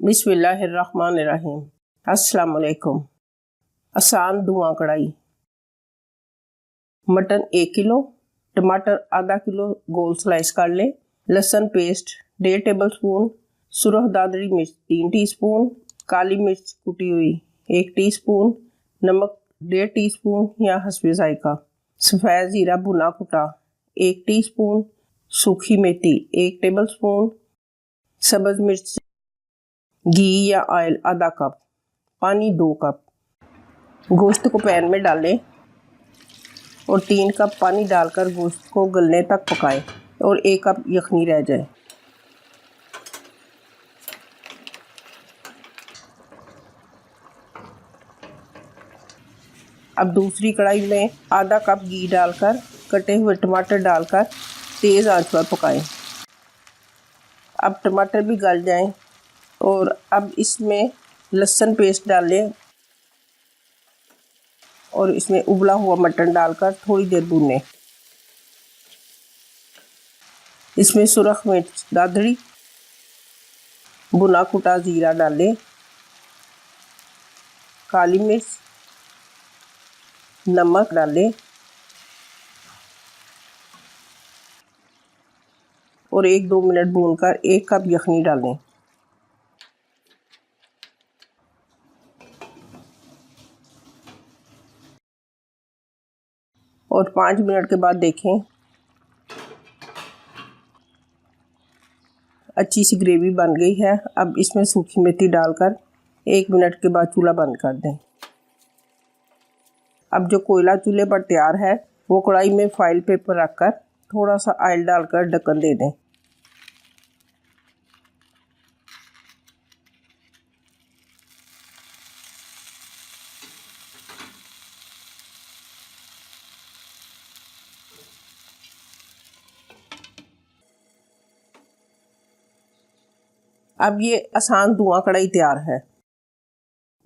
बिस्मिल्लाहिर्रहमानिर्रहीम। अस्सलाम वालेकुम। आसान धुआं कढ़ाई। मटन 1 किलो, टमाटर आधा किलो गोल स्लाइस कर ले, लहसुन पेस्ट 1.5 टेबल स्पून, सुरख दादरी मिर्च 3 टीस्पून, काली मिर्च कुटी हुई 1 टीस्पून, नमक 1.5 टीस्पून या हस्बे जायका, सफ़ेद जीरा भुना कुटा 1 टीस्पून, सूखी मेथी 1 टेबल स्पून, सब्ज़ मिर्च, घी या ऑयल आधा कप, पानी 2 कप। गोश्त को पैन में डालें और 3 कप पानी डालकर गोश्त को गलने तक पकाएं और 1 कप यखनी रह जाए। अब दूसरी कढ़ाई में आधा कप घी डालकर कटे हुए टमाटर डालकर तेज़ आंच पर पकाएं। अब टमाटर भी गल जाएं और अब इसमें लहसुन पेस्ट डालें और इसमें उबला हुआ मटन डालकर थोड़ी देर भूनें। इसमें सुरख मिर्च दादड़ी, भुना कुटा जीरा डालें, काली मिर्च, नमक डालें और 1-2 मिनट भूनकर 1 कप यखनी डालें। और 5 मिनट के बाद देखें अच्छी सी ग्रेवी बन गई है। अब इसमें सूखी मेथी डालकर 1 मिनट के बाद चूल्हा बंद कर दें। अब जो कोयला चूल्हे पर तैयार है वो कढ़ाई में फॉइल पेपर रखकर थोड़ा सा ऑयल डालकर ढक्कन दे दें। अब ये आसान धुआं कढ़ाई तैयार है।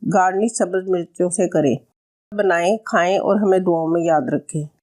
गार्निश सब्ज़ मिर्चों से करें। बनाएं, खाएं और हमें दुआओं में याद रखें।